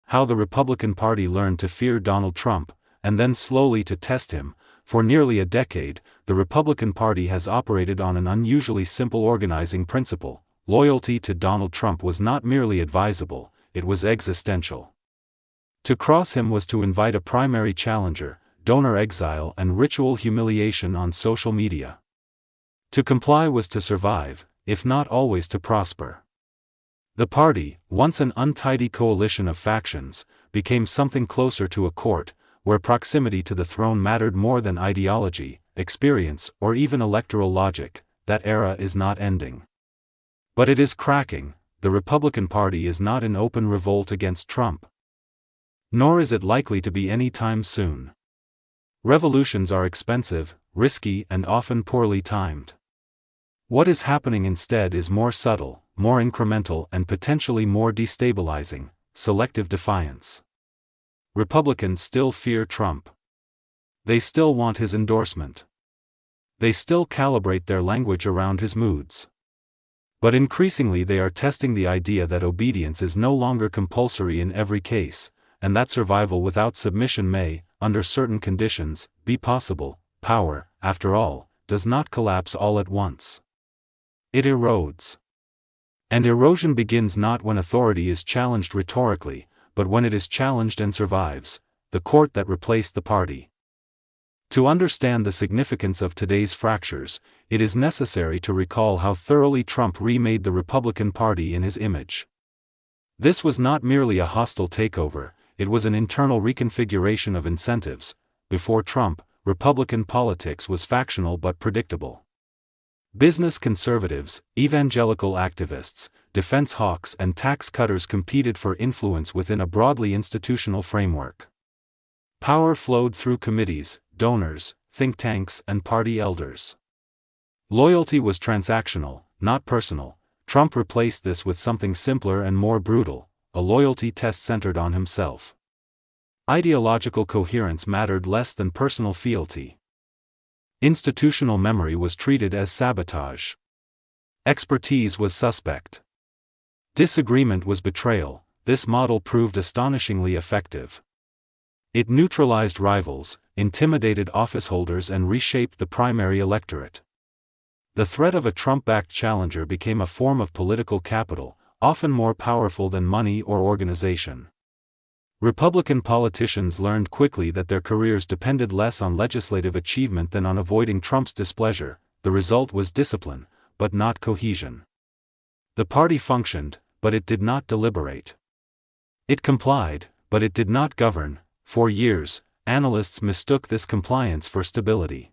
how the Republican Party learned to fear Donald Trump, and then slowly to test him. For nearly a decade, the Republican Party has operated on an unusually simple organizing principle. Loyalty to Donald Trump was not merely advisable, it was existential. To cross him was to invite a primary challenger, donor exile and ritual humiliation on social media. To comply was to survive, if not always to prosper. The party, once an untidy coalition of factions, became something closer to a court, where proximity to the throne mattered more than ideology, experience, or even electoral logic. That era is not ending. But it is cracking. The Republican Party is not in open revolt against Trump. Nor is it likely to be any time soon. Revolutions are expensive, risky, and often poorly timed. What is happening instead is more subtle, more incremental, and potentially more destabilizing: selective defiance. Republicans still fear Trump. They still want his endorsement. They still calibrate their language around his moods. But increasingly they are testing the idea that obedience is no longer compulsory in every case, and that survival without submission may, under certain conditions, be possible. Power, after all, does not collapse all at once. It erodes. And erosion begins not when authority is challenged rhetorically, but when it is challenged and survives, the court that replaced the party. To understand the significance of today's fractures, it is necessary to recall how thoroughly Trump remade the Republican Party in his image. This was not merely a hostile takeover, it was an internal reconfiguration of incentives. Before Trump, Republican politics was factional but predictable. Business conservatives, evangelical activists, defense hawks and tax cutters competed for influence within a broadly institutional framework. Power flowed through committees, donors, think tanks, and party elders. Loyalty was transactional, not personal. Trump replaced this with something simpler and more brutal: a loyalty test centered on himself. Ideological coherence mattered less than personal fealty. Institutional memory was treated as sabotage. Expertise was suspect. Disagreement was betrayal. This model proved astonishingly effective. It neutralized rivals, intimidated officeholders, and reshaped the primary electorate. The threat of a Trump-backed challenger became a form of political capital, often more powerful than money or organization. Republican politicians learned quickly that their careers depended less on legislative achievement than on avoiding Trump's displeasure. The result was discipline, but not cohesion. The party functioned, but it did not deliberate. It complied, but it did not govern. For years, analysts mistook this compliance for stability.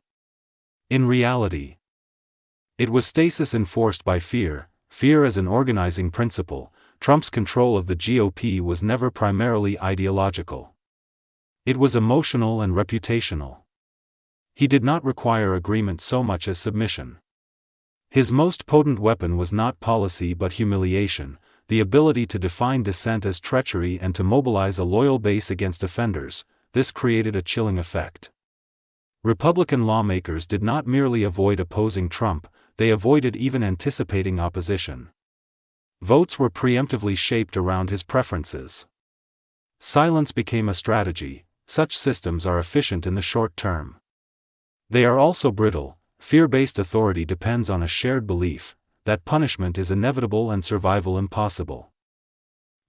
In reality, it was stasis enforced by fear, fear as an organizing principle. Trump's control of the GOP was never primarily ideological. It was emotional and reputational. He did not require agreement so much as submission. His most potent weapon was not policy but humiliation, the ability to define dissent as treachery and to mobilize a loyal base against offenders. This created a chilling effect. Republican lawmakers did not merely avoid opposing Trump, they avoided even anticipating opposition. Votes were preemptively shaped around his preferences. Silence became a strategy. Such systems are efficient in the short term. They are also brittle. Fear-based authority depends on a shared belief that punishment is inevitable and survival impossible.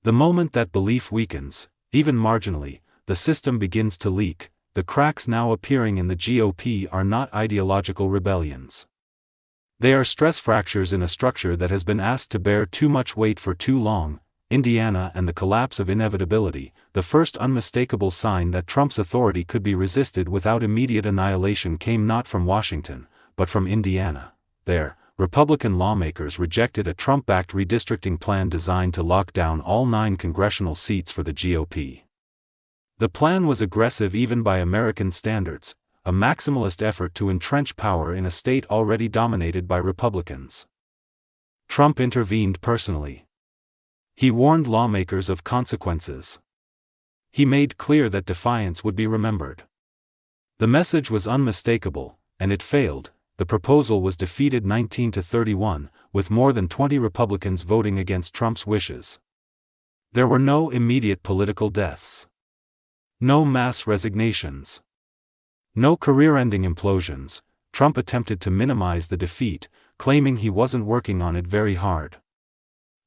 The moment that belief weakens, even marginally, the system begins to leak. The cracks now appearing in the GOP are not ideological rebellions. They are stress fractures in a structure that has been asked to bear too much weight for too long. Indiana and the collapse of inevitability, the first unmistakable sign that Trump's authority could be resisted without immediate annihilation, came not from Washington, but from Indiana. There, Republican lawmakers rejected a Trump-backed redistricting plan designed to lock down all 9 congressional seats for the GOP. The plan was aggressive even by American standards, a maximalist effort to entrench power in a state already dominated by Republicans. Trump intervened personally. He warned lawmakers of consequences. He made clear that defiance would be remembered. The message was unmistakable, and it failed. The proposal was defeated 19-31, with more than 20 Republicans voting against Trump's wishes. There were no immediate political deaths. No mass resignations. No career-ending implosions. Trump attempted to minimize the defeat, claiming he wasn't working on it very hard.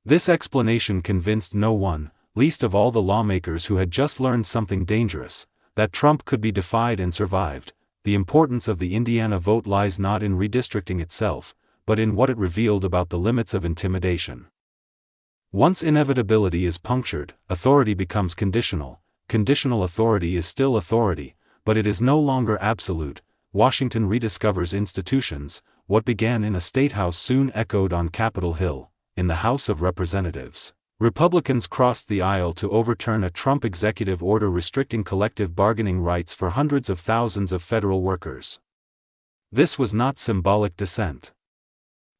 This explanation convinced no one, least of all the lawmakers who had just learned something dangerous, that Trump could be defied and survived. The importance of the Indiana vote lies not in redistricting itself, but in what it revealed about the limits of intimidation. Once inevitability is punctured, authority becomes conditional. Conditional authority is still authority, but it is no longer absolute. Washington rediscovers institutions. What began in a statehouse soon echoed on Capitol Hill, in the House of Representatives. Republicans crossed the aisle to overturn a Trump executive order restricting collective bargaining rights for hundreds of thousands of federal workers. This was not symbolic dissent.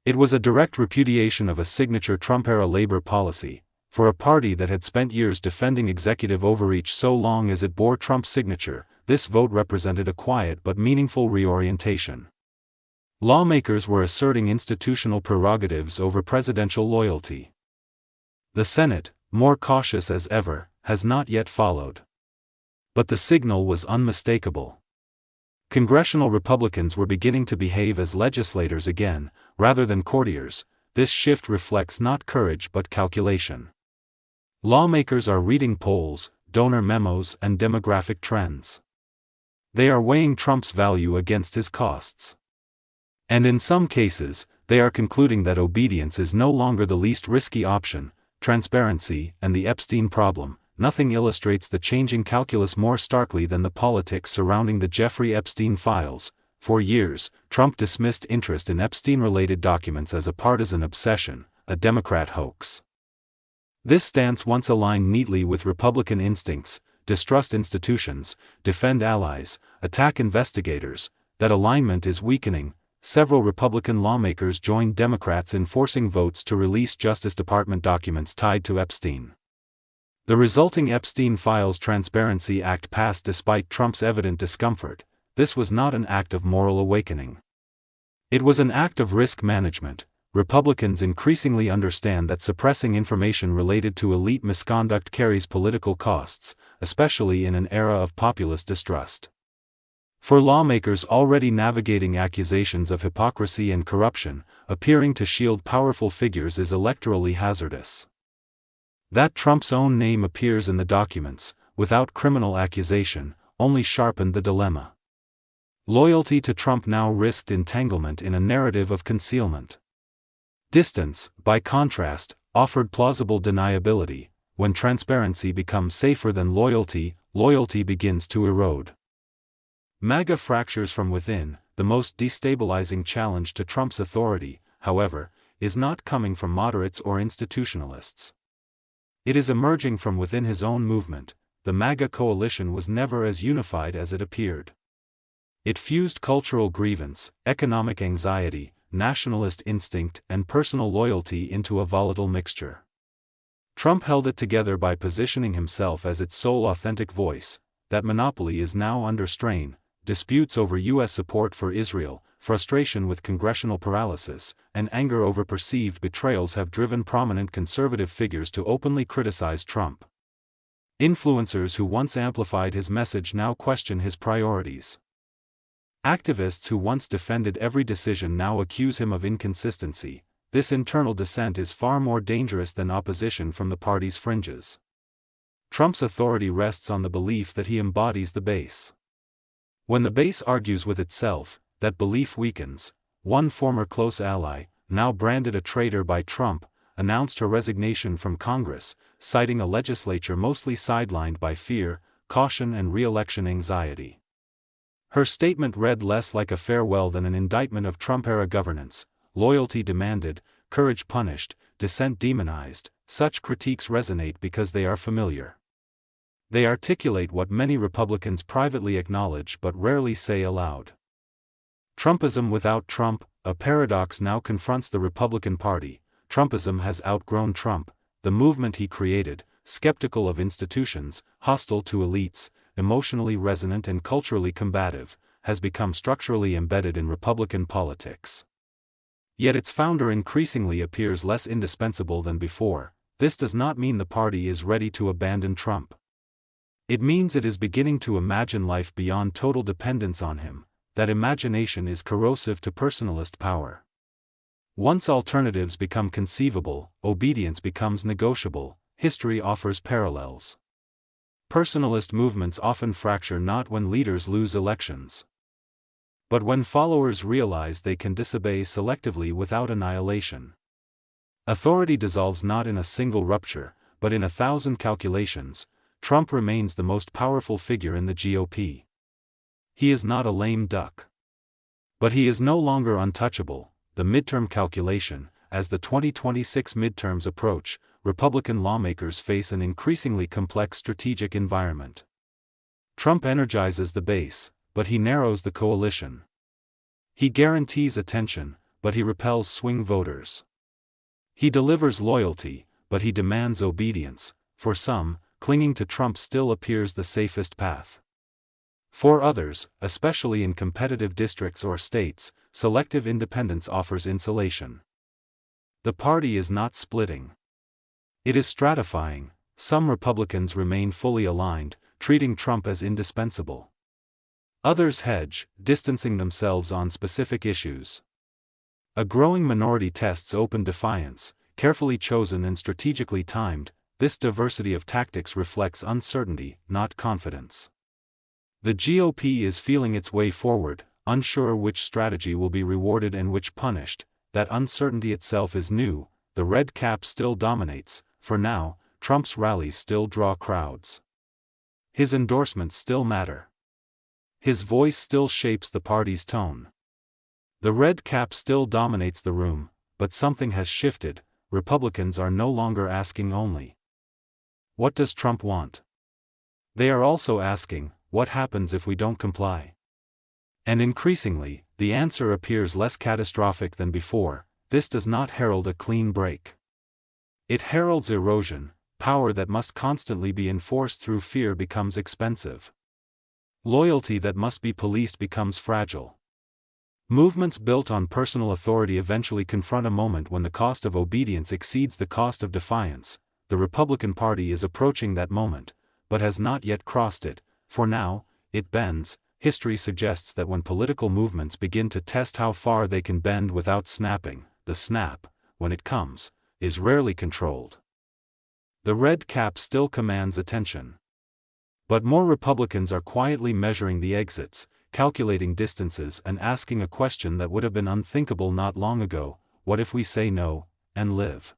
It was a direct repudiation of a signature Trump-era labor policy. For a party that had spent years defending executive overreach so long as it bore Trump's signature, this vote represented a quiet but meaningful reorientation. Lawmakers were asserting institutional prerogatives over presidential loyalty. The Senate, more cautious as ever, has not yet followed. But the signal was unmistakable. Congressional Republicans were beginning to behave as legislators again, rather than courtiers. This shift reflects not courage but calculation. Lawmakers are reading polls, donor memos, and demographic trends. They are weighing Trump's value against his costs. And in some cases, they are concluding that obedience is no longer the least risky option. Transparency and the Epstein problem. Nothing illustrates the changing calculus more starkly than the politics surrounding the Jeffrey Epstein files. For years, Trump dismissed interest in Epstein-related documents as a partisan obsession, a Democrat hoax. This stance once aligned neatly with Republican instincts: distrust institutions, defend allies, attack investigators. That alignment is weakening. Several Republican lawmakers joined Democrats in forcing votes to release Justice Department documents tied to Epstein. The resulting Epstein Files Transparency Act passed despite Trump's evident discomfort. This was not an act of moral awakening. It was an act of risk management. Republicans increasingly understand that suppressing information related to elite misconduct carries political costs, especially in an era of populist distrust. For lawmakers already navigating accusations of hypocrisy and corruption, appearing to shield powerful figures is electorally hazardous. That Trump's own name appears in the documents, without criminal accusation, only sharpened the dilemma. Loyalty to Trump now risked entanglement in a narrative of concealment. Distance, by contrast, offered plausible deniability. When transparency becomes safer than loyalty, loyalty begins to erode. MAGA fractures from within. The most destabilizing challenge to Trump's authority, however, is not coming from moderates or institutionalists. It is emerging from within his own movement. The MAGA coalition was never as unified as it appeared. It fused cultural grievance, economic anxiety, nationalist instinct, and personal loyalty into a volatile mixture. Trump held it together by positioning himself as its sole authentic voice. That monopoly is now under strain. Disputes over U.S. support for Israel, frustration with congressional paralysis, and anger over perceived betrayals have driven prominent conservative figures to openly criticize Trump. Influencers who once amplified his message now question his priorities. Activists who once defended every decision now accuse him of inconsistency. This internal dissent is far more dangerous than opposition from the party's fringes. Trump's authority rests on the belief that he embodies the base. When the base argues with itself, that belief weakens. One former close ally, now branded a traitor by Trump, announced her resignation from Congress, citing a legislature mostly sidelined by fear, caution, and re-election anxiety. Her statement read less like a farewell than an indictment of Trump-era governance. Loyalty demanded, courage punished, dissent demonized. Such critiques resonate because they are familiar. They articulate what many Republicans privately acknowledge but rarely say aloud. Trumpism without Trump, a paradox now confronts the Republican Party. Trumpism has outgrown Trump, the movement he created, skeptical of institutions, hostile to elites, emotionally resonant and culturally combative, has become structurally embedded in Republican politics. Yet its founder increasingly appears less indispensable than before. this does not mean the party is ready to abandon Trump. It means it is beginning to imagine life beyond total dependence on him. That imagination is corrosive to personalist power. Once alternatives become conceivable, obedience becomes negotiable. History offers parallels. Personalist movements often fracture not when leaders lose elections, but when followers realize they can disobey selectively without annihilation. Authority dissolves not in a single rupture, but in 1,000 calculations. Trump remains the most powerful figure in the GOP. He is not a lame duck. But he is no longer untouchable. The midterm calculation: as the 2026 midterms approach, Republican lawmakers face an increasingly complex strategic environment. Trump energizes the base, but he narrows the coalition. He guarantees attention, but he repels swing voters. He delivers loyalty, but he demands obedience. For some, clinging to Trump still appears the safest path. For others, especially in competitive districts or states, selective independence offers insulation. The party is not splitting. It is stratifying. Some Republicans remain fully aligned, treating Trump as indispensable. Others hedge, distancing themselves on specific issues. A growing minority tests open defiance, carefully chosen and strategically timed. This diversity of tactics reflects uncertainty, not confidence. The GOP is feeling its way forward, unsure which strategy will be rewarded and which punished. That uncertainty itself is new. The red cap still dominates. For now, Trump's rallies still draw crowds. His endorsements still matter. His voice still shapes the party's tone. The red cap still dominates the room, but something has shifted. Republicans are no longer asking only, "What does Trump want?" They are also asking, "What happens if we don't comply?" And increasingly, the answer appears less catastrophic than before. This does not herald a clean break. It heralds erosion. Power that must constantly be enforced through fear becomes expensive. Loyalty that must be policed becomes fragile. Movements built on personal authority eventually confront a moment when the cost of obedience exceeds the cost of defiance. The Republican Party is approaching that moment, but has not yet crossed it. For now, it bends. History suggests that when political movements begin to test how far they can bend without snapping, the snap, when it comes, is rarely controlled. The red cap still commands attention. But more Republicans are quietly measuring the exits, calculating distances and asking a question that would have been unthinkable not long ago: what if we say no, and live?